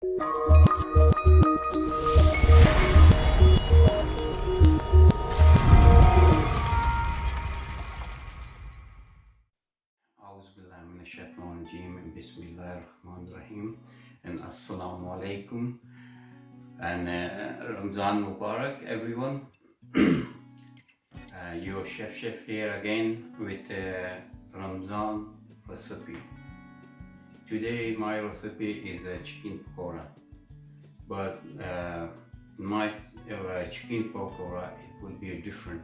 Bismillahirrahmanirrahim. Bismillahirrahmanirrahim. And Assalamu alaikum. And Ramzan Mubarak, everyone. Your Chef here again with Ramadan recipe. Today my recipe is a chicken pakora. But my chicken pakora, it will be different,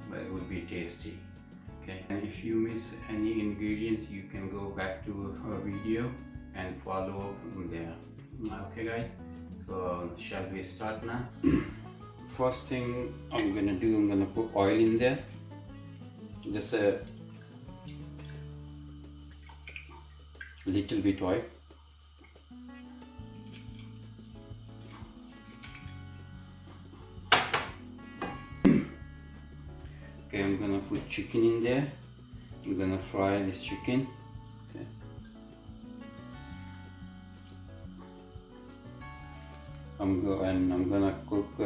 but it will be tasty. Okay, and if you miss any ingredients, you can go back to our video and follow from there. Okay guys, so shall we start now? First thing I'm gonna do, I'm gonna put oil in there, just a little bit oil. Okay, I'm gonna put chicken in there. I'm gonna fry this chicken. Okay. I'm gonna cook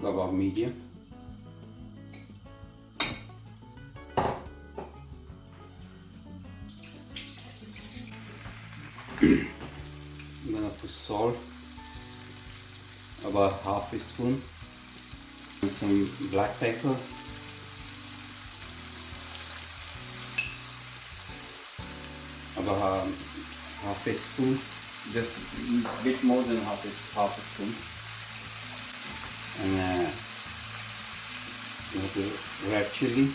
about medium. I'm gonna put salt, about half a spoon. Some black pepper, about half a spoon, just a bit more than half a spoon, and red chili,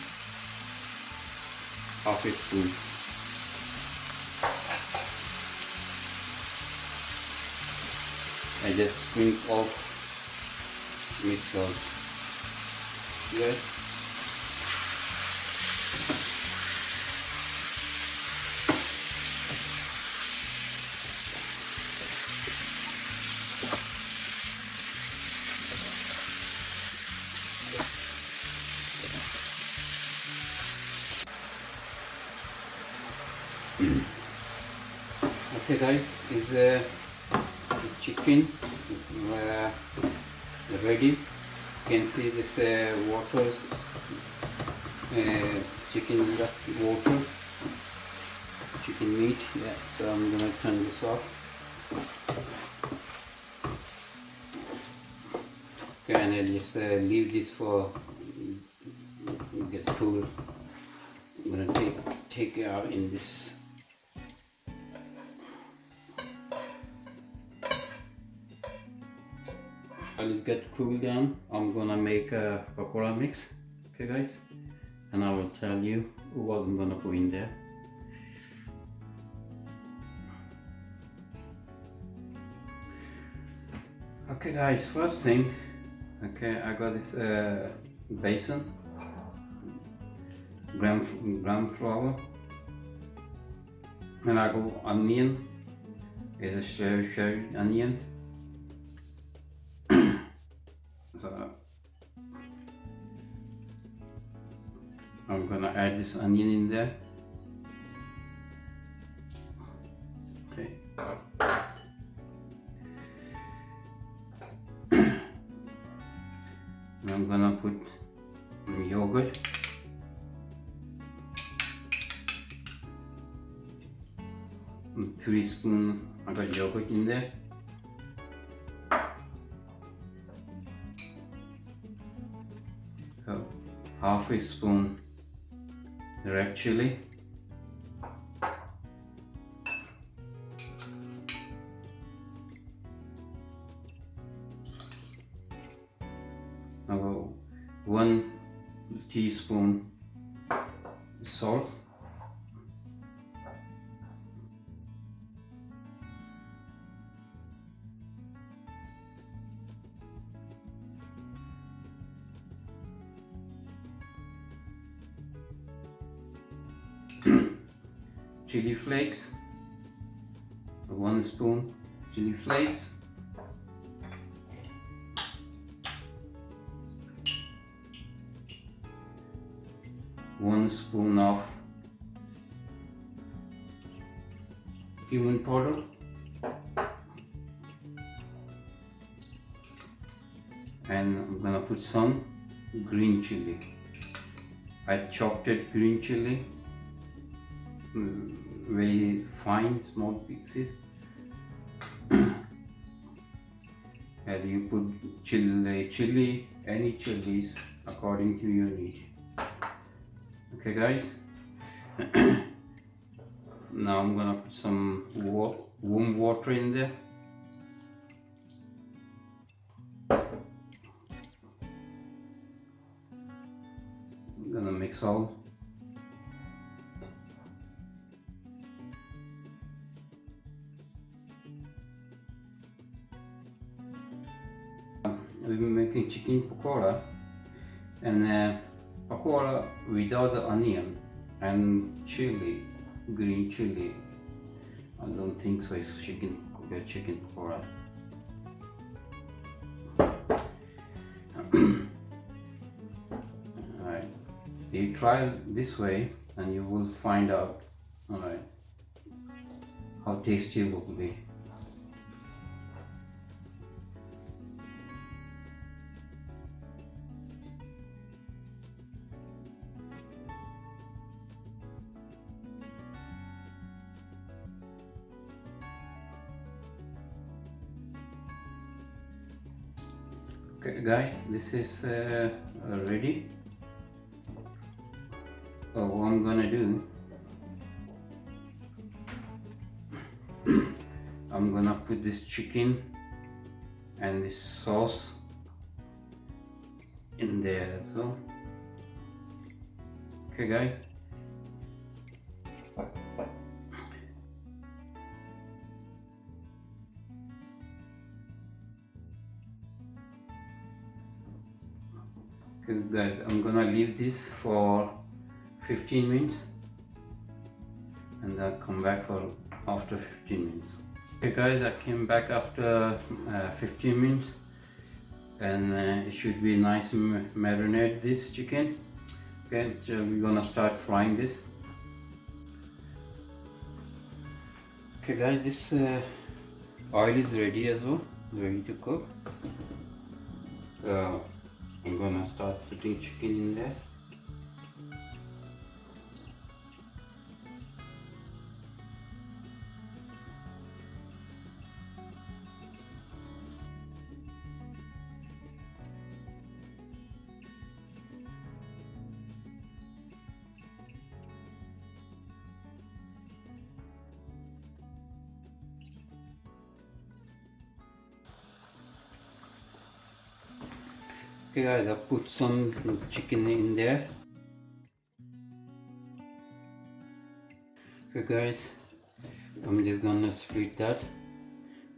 half a spoon. I just sprinkle off, mix out. Good. Okay guys, the chicken is ready. You can see this water, chicken water, chicken meat. Yeah, so I'm gonna turn this off. Okay, and I'll just leave this for get cool. I'm gonna take it out in this. I'll just get cool down. I'm gonna make a pakora mix, okay guys, and I will tell you what I'm gonna put in there. Okay guys, first thing, okay, I got this basin, gram flour, and I got onion, is a shaved onion. So I'm gonna add this onion in there. Okay. And I'm gonna put yogurt. And 3 spoons. I got yogurt in there. Half a spoon red chili, about 1 teaspoon salt, chili flakes, 1 spoon chili flakes, one spoon of cumin powder, and I'm gonna put some green chili. I chopped it green chili, very fine small pieces. And you put chili, any chilies according to your need. Okay guys, now I'm gonna put some warm water in there. I'm gonna mix all. We've been making chicken pakora, and pakora without the onion and chili, green chili. I don't think so. It's chicken pakora. Alright, you try this way and you will find out, alright, how tasty it will be. Okay guys, this is ready. So what I'm gonna do, I'm gonna put this chicken and this sauce in there as well. Okay guys. Okay guys, I'm gonna leave this for 15 minutes and I'll come back for after 15 minutes. Okay guys, I came back after 15 minutes and it should be nice marinate this chicken. Okay, so we're gonna start frying this. Okay guys, this oil is ready as well, ready to cook. So I'm gonna start putting chicken in there. Okay guys, I put some chicken in there. Okay guys, I'm just gonna split that.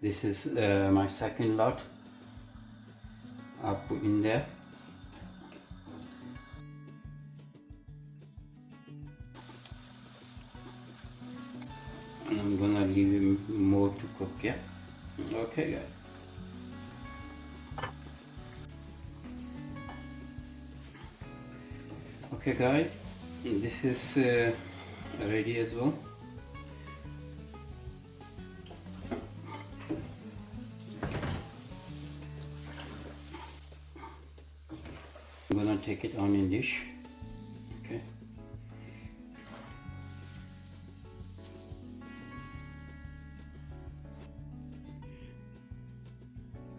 This is my second lot. I'll put in there. And I'm gonna leave him more to cook, yeah? Okay guys. Okay guys, this is ready as well. I'm gonna take it on a dish. Okay.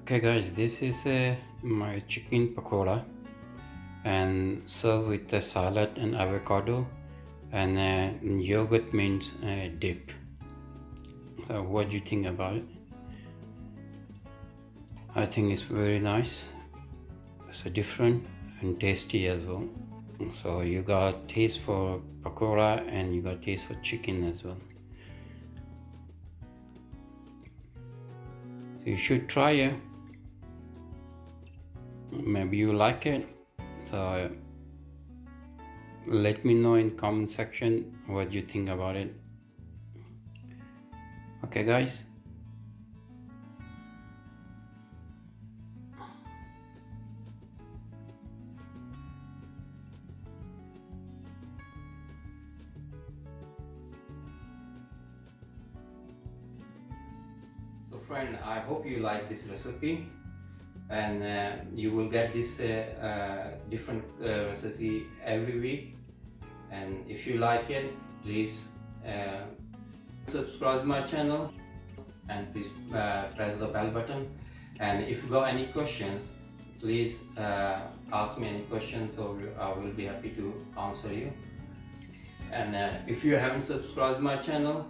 Okay guys, this is my chicken pakora, and serve with the salad and avocado, and yogurt means dip. So what do you think about it? I think it's very nice. It's different and tasty as well. So you got taste for pakora and you got taste for chicken as well. So you should try it. Maybe you like it. So let me know in comment section what you think about it. Okay guys. friend, I hope you like this recipe, and you will get this different recipe every week. And if you like it, please subscribe my channel, and please press the bell button. And if you got any questions, please ask me any questions, so I will be happy to answer you. And if you haven't subscribed my channel,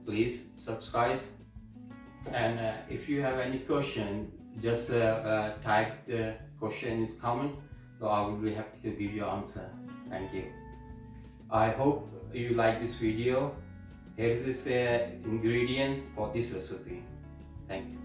please subscribe. And if you have any question, just type the question in comment, so I will be happy to give you answer. Thank you. I hope you like this video. Here is this ingredient for this recipe. Thank you.